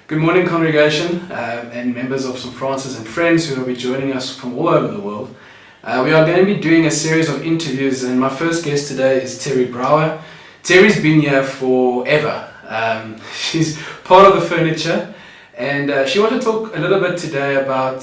Good morning, congregation, and members of St. Francis and friends who will be joining us from all over the world. We are going to be doing a series of interviews, and my first guest today is Terry Brauer. Terry's been here forever. She's part of the furniture, and she wanted to talk a little bit today about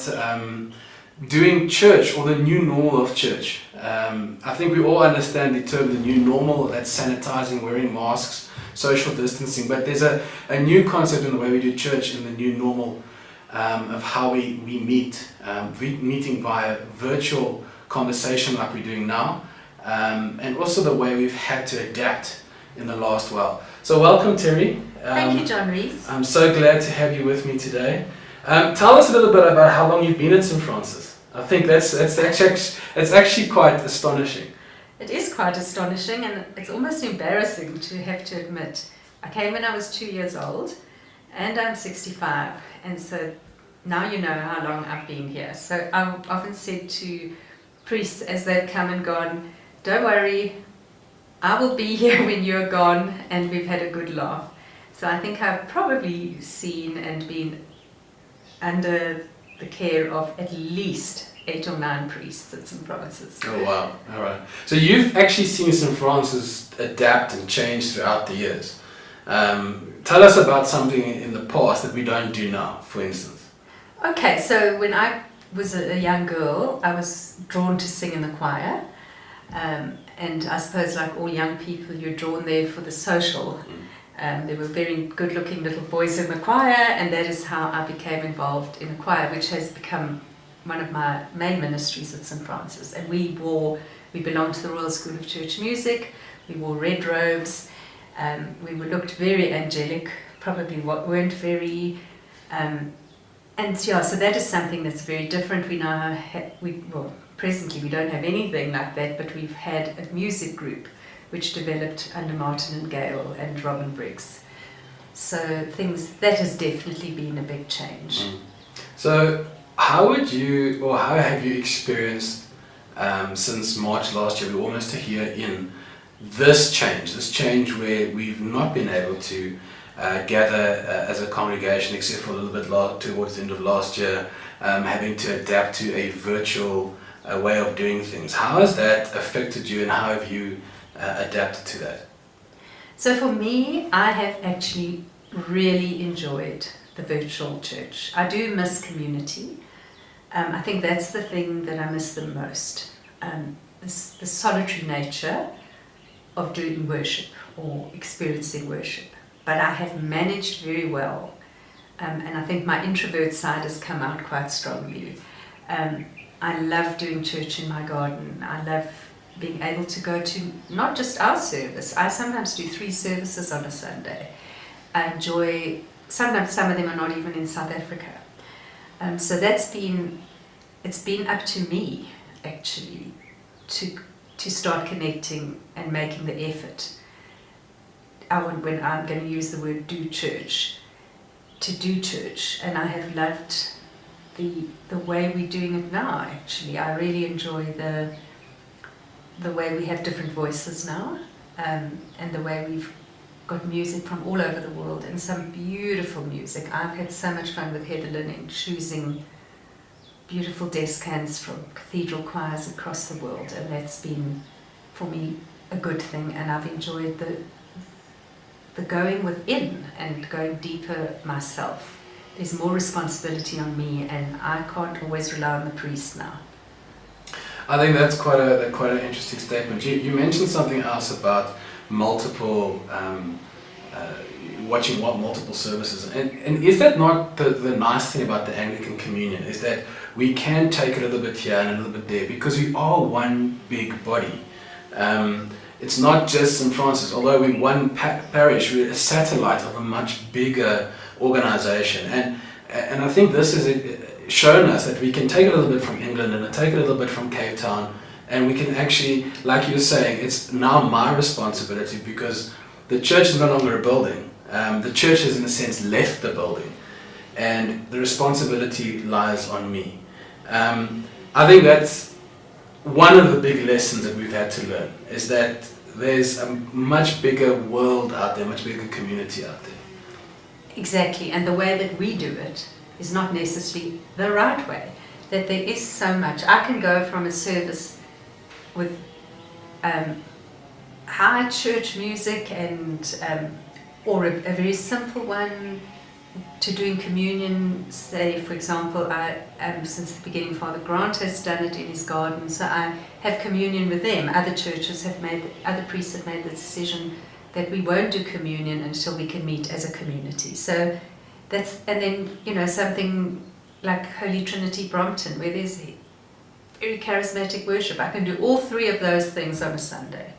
doing church, or the new normal of church. I think we all understand the term the new normal, that's sanitizing, wearing masks, social distancing, but there's a new concept in the way we do church in the new normal of how we meet, meeting via virtual conversation like we're doing now, and also the way we've had to adapt in the last while. So welcome, Terry. Thank you, John Rees. I'm so glad to have you with me today. Tell us a little bit about how long you've been at St. Francis. I think that's actually quite astonishing. It is quite astonishing, and it's almost embarrassing to have to admit. I came when I was 2 years old, and I'm 65, and so now you know how long I've been here. So I've often said to priests as they've come and gone, don't worry, I will be here when you're gone, and we've had a good laugh. So I think I've probably seen and been under the care of at least 8 or 9 priests at St. Francis. Oh wow, all right. So you've actually seen St. Francis adapt and change throughout the years. Tell us about something in the past that we don't do now, for instance. Okay, so when I was a young girl, I was drawn to sing in the choir. And I suppose like all young people, you're drawn there for the social. There were very good-looking little boys in the choir, and that is how I became involved in the choir, which has become one of my main ministries at St. Francis. And we belonged to the Royal School of Church Music. We wore red robes. We looked very angelic, probably weren't very, and yeah, so that is something that's very different. We now presently we don't have anything like that, but we've had a music group which developed under Martin and Gail and Robin Briggs. So that has definitely been a big change. So how have you experienced since March last year? We're almost a year in this change where we've not been able to gather as a congregation, except for a little bit towards the end of last year, having to adapt to a virtual way of doing things. How has that affected you, and how have you adapted to that? So for me, I have actually really enjoyed the virtual church. I do miss community. I think that's the thing that I miss the most. The solitary nature of doing worship or experiencing worship. But I have managed very well, and I think my introvert side has come out quite strongly. I love doing church in my garden. I love being able to go to not just our service. I sometimes do 3 services on a Sunday. I enjoy, sometimes some of them are not even in South Africa. So it's been up to me actually to start connecting and making the effort. When I'm going to use the word do church, to do church, and I have loved the way we're doing it now. Actually, I really enjoy the way we have different voices now, and the way we've got music from all over the world, and some beautiful music. I've had so much fun with Heather Lynn in choosing beautiful descants from cathedral choirs across the world, and that's been, for me, a good thing, and I've enjoyed the going within and going deeper myself. There's more responsibility on me, and I can't always rely on the priest now. I think that's quite an interesting statement. You mentioned something else about watching multiple services, and is that not the nice thing about the Anglican Communion, is that we can take a little bit here and a little bit there, because we are one big body. It's not just St. Francis, although we're one parish, we're a satellite of a much bigger organization, and I think this has shown us that we can take a little bit from England and take a little bit from Cape Town, and we can actually, like you were saying, it's now my responsibility, because the church is no longer a building. The church has in a sense left the building, and the responsibility lies on me. I think that's one of the big lessons that we've had to learn, is that there's a much bigger world out there, much bigger community out there. Exactly, and the way that we do it is not necessarily the right way. That there is so much. I can go from a service with high church music and or a very simple one to doing communion. Say, for example, since the beginning, Father Grant has done it in his garden, so I have communion with them. Other priests have made the decision that we won't do communion until we can meet as a community. So and then, something like Holy Trinity Brompton, where there's very charismatic worship. I can do all three of those things on a Sunday.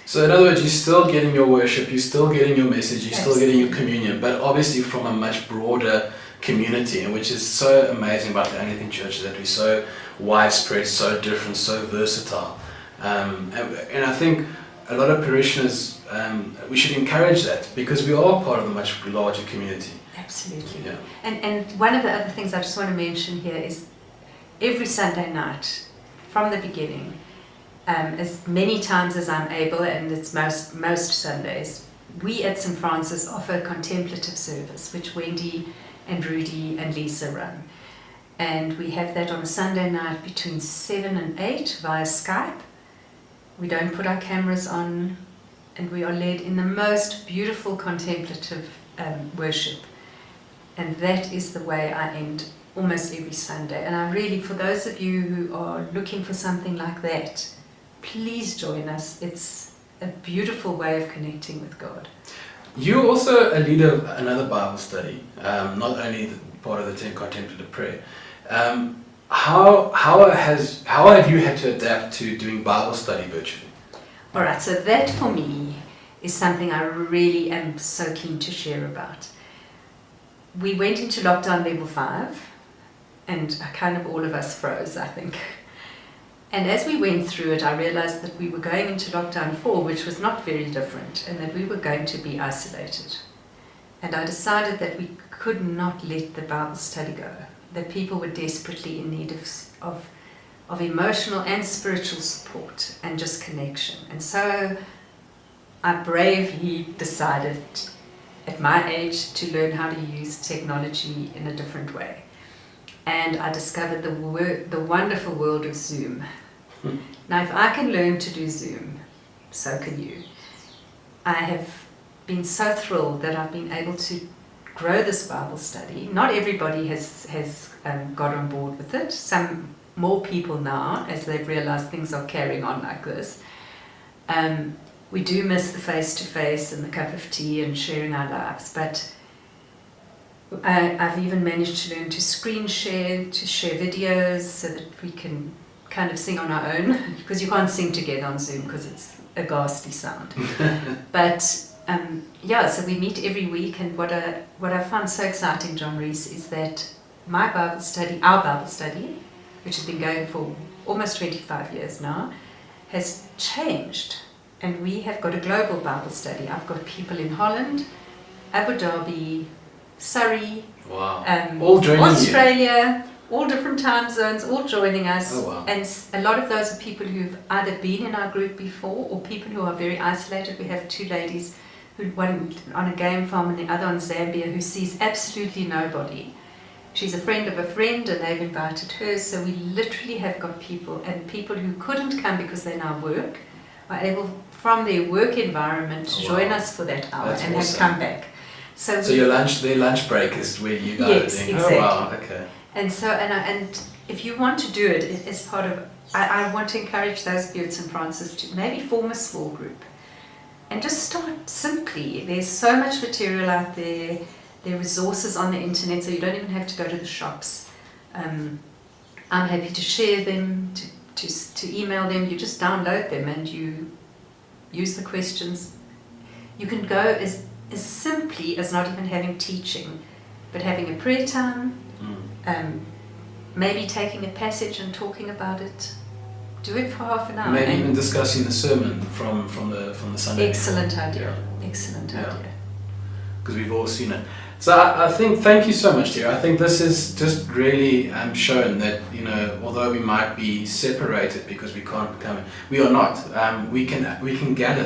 So in other words, you're still getting your worship, you're still getting your message, you're still getting your communion, but obviously from a much broader community, and which is so amazing about the Anglican Church, that we're so widespread, so different, so versatile. And I think a lot of parishioners, we should encourage that, because we are part of a much larger community. Absolutely. Yeah. And one of the other things I just want to mention here is every Sunday night, from the beginning, as many times as I'm able, and it's most Sundays, we at St. Francis offer a contemplative service, which Wendy and Rudy and Lisa run. And we have that on a Sunday night between 7 and 8 via Skype. We don't put our cameras on, and we are led in the most beautiful contemplative worship. And that is the way I end almost every Sunday. And I really, for those of you who are looking for something like that, please join us. It's a beautiful way of connecting with God. You're also a leader of another Bible study, not only part of the 10 Contemplative Prayer. How have you had to adapt to doing Bible study virtually? All right, so that for me is something I really am so keen to share about. We went into lockdown level 5, and kind of all of us froze, I think. And as we went through it, I realized that we were going into lockdown 4, which was not very different, and that we were going to be isolated. And I decided that we could not let the Bible study go, that people were desperately in need of emotional and spiritual support and just connection. And so I bravely decided at my age to learn how to use technology in a different way. And I discovered the wonderful world of Zoom. Now, if I can learn to do Zoom, so can you. I have been so thrilled that I've been able to grow this Bible study. Not everybody has got on board with it. Some more people now, as they've realized things are carrying on like this. We do miss the face-to-face and the cup of tea and sharing our lives, but I've even managed to learn to screen share, to share videos so that we can kind of sing on our own, because you can't sing together on Zoom because it's a ghastly sound. But so we meet every week, and what I found so exciting, John Reese, is that our Bible study, which has been going for almost 25 years now, has changed. And we have got a global Bible study. I've got people in Holland, Abu Dhabi, Surrey, all joining Australia, all different time zones, all joining us. Oh, wow. And a lot of those are people who've either been in our group before or people who are very isolated. We have 2 ladies, one on a game farm and the other on Zambia, who sees absolutely nobody. She's a friend of a friend, and they've invited her. So we literally have got people who couldn't come because they now work, are able from their work environment to join us for that hour. That's and awesome. Have come back. So their lunch break is where you guys yes, are doing. Exactly. Oh wow, okay. And so and if you want to do it as part of, I want to encourage those of you at St. Francis to maybe form a small group and just start simply. There's so much material out there. There are resources on the internet, so you don't even have to go to the shops. I'm happy to share them, to email them. You just download them and you use the questions. You can go as simply as not even having teaching, but having a prayer time, maybe taking a passage and talking about it. Do it for half an hour. Maybe even discussing the sermon from the Sunday. Excellent idea. Yeah. Excellent idea. Because we've all seen it. So I think, thank you so much, dear. I think this is just really shown that, although we might be separated because we can't come, we are not. We can gather.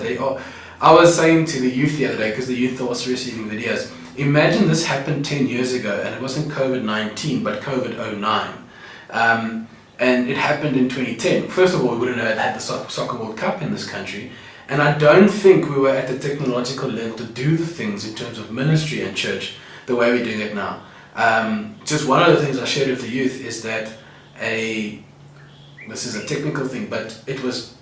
I was saying to the youth the other day, because the youth are also receiving videos, imagine this happened 10 years ago, and it wasn't COVID-19, but COVID-09. And it happened in 2010. First of all, we wouldn't have had the Soccer World Cup in this country. And I don't think we were at the technological level to do the things in terms of ministry and church the way we're doing it now. Just one of the things I shared with the youth is that this is a technical thing, but it was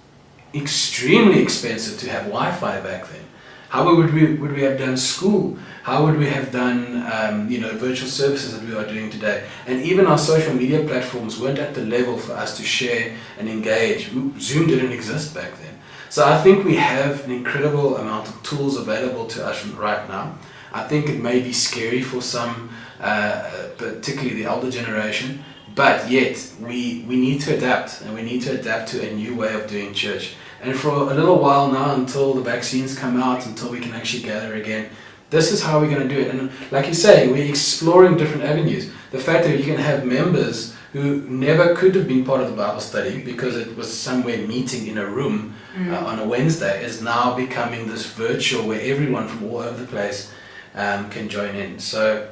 extremely expensive to have Wi-Fi back then. How would we have done school? How would we have done virtual services that we are doing today? And even our social media platforms weren't at the level for us to share and engage. Zoom didn't exist back then. So I think we have an incredible amount of tools available to us right now. I think it may be scary for some, particularly the older generation, but yet we need to adapt, and we need to adapt to a new way of doing church. And for a little while now, until the vaccines come out, until we can actually gather again, this is how we're going to do it. And like you say, we're exploring different avenues. The fact that you can have members who never could have been part of the Bible study because it was somewhere meeting in a room on a Wednesday is now becoming this virtual where everyone from all over the place can join in. So,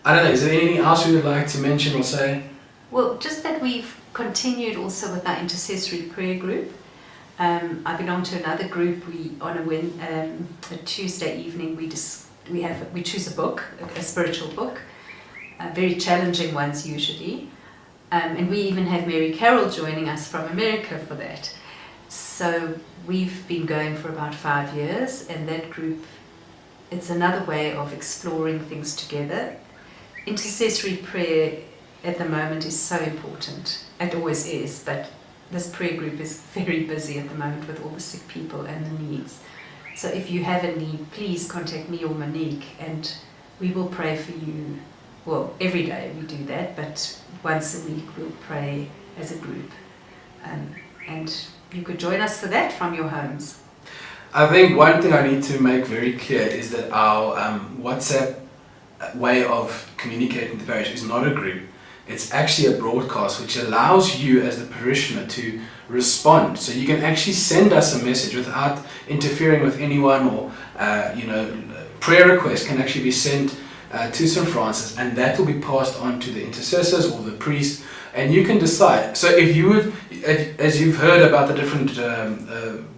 I don't know, is there anything else you would like to mention or say? Well, just that we've continued also with our intercessory prayer group. I belong to another group. A Tuesday evening we choose a book, a spiritual book, very challenging ones usually, and we even have Mary Carroll joining us from America for that. So we've been going for about 5 years, and that group, it's another way of exploring things together. Intercessory prayer at the moment is so important. It always is, but this prayer group is very busy at the moment with all the sick people and the needs. So if you have a need, please contact me or Monique, and we will pray for you. Well, every day we do that, but once a week we'll pray as a group. And you could join us for that from your homes. I think one thing I need to make very clear is that our WhatsApp way of communicating with the parish is not a group. It's actually a broadcast which allows you as the parishioner to respond. So you can actually send us a message without interfering with anyone, or prayer requests can actually be sent to St. Francis, and that will be passed on to the intercessors or the priest, and you can decide. So if you would, as you've heard about the different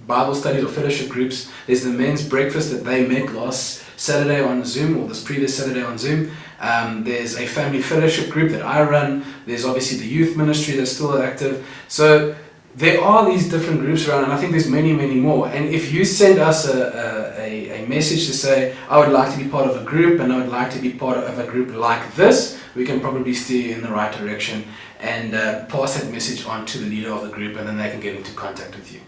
Bible studies or fellowship groups, there's the men's breakfast that they met last Saturday on Zoom, or this previous Saturday on Zoom. There's a family fellowship group that I run. There's obviously the youth ministry that's still active. So there are these different groups around, and I think there's many, many more. And if you send us a message to say, I would like to be part of a group, and I would like to be part of a group like this, we can probably steer you in the right direction and pass that message on to the leader of the group, and then they can get into contact with you.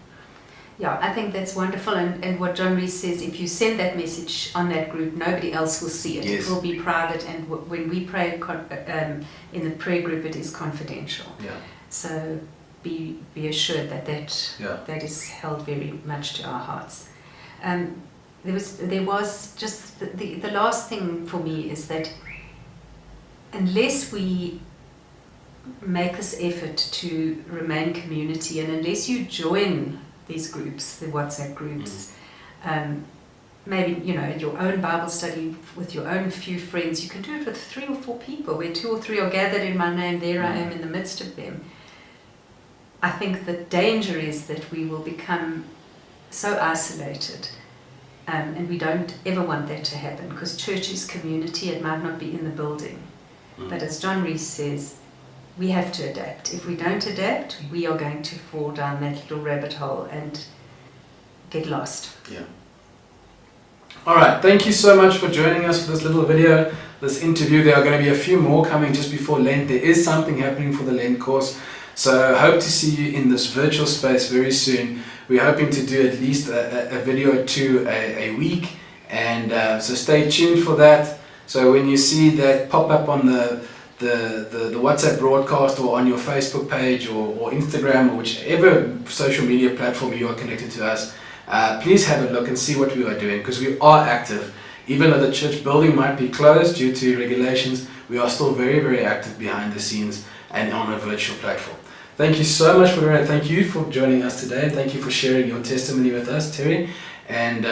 Yeah, I think that's wonderful, and what John Rees says, if you send that message on that group, nobody else will see it. Yes. It will be private, and when we pray in the prayer group, it is confidential. Yeah. So be assured that is held very much to our hearts. There was just the last thing for me is that unless we make this effort to remain community, and unless you join these groups, the WhatsApp groups, maybe your own Bible study with your own few friends, you can do it with 3 or 4 people, where 2 or 3 are gathered in my name, there I am in the midst of them. I think the danger is that we will become so isolated, and we don't ever want that to happen, because church is community. It might not be in the building, but as John Rees says, we have to adapt. If we don't adapt, we are going to fall down that little rabbit hole and get lost. Yeah. All right, thank you so much for joining us for this little video, this interview. There are going to be a few more coming just before Lent. There is something happening for the Lent course, so I hope to see you in this virtual space very soon. We're hoping to do at least a video or 2 a week, and so stay tuned for that. So when you see that pop up on the WhatsApp broadcast, or on your Facebook page, or Instagram, or whichever social media platform you are connected to us, please have a look and see what we are doing, because we are active. Even though the church building might be closed due to regulations, we are still very, very active behind the scenes and on a virtual platform. Thank you so much for doing it. Thank you for joining us today. Thank you for sharing your testimony with us, Terry. And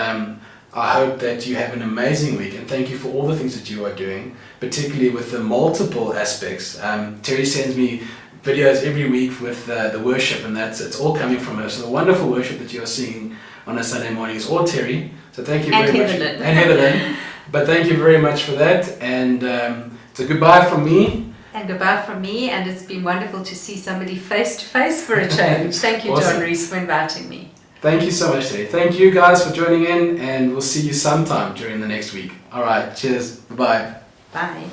I hope that you have an amazing week, and thank you for all the things that you are doing, particularly with the multiple aspects. Terry sends me videos every week with the worship, and it's all coming from her. So the wonderful worship that you are singing on a Sunday morning is all Terry. So thank you very much. And Heatherlyn. But thank you very much for that. And so goodbye from me. And goodbye from me. And it's been wonderful to see somebody face to face for a change. Thank you, Awesome. John Reese, for inviting me. Thank you so much, Terry. Thank you guys for joining in, and we'll see you sometime during the next week. All right. Cheers. Bye-bye. Bye.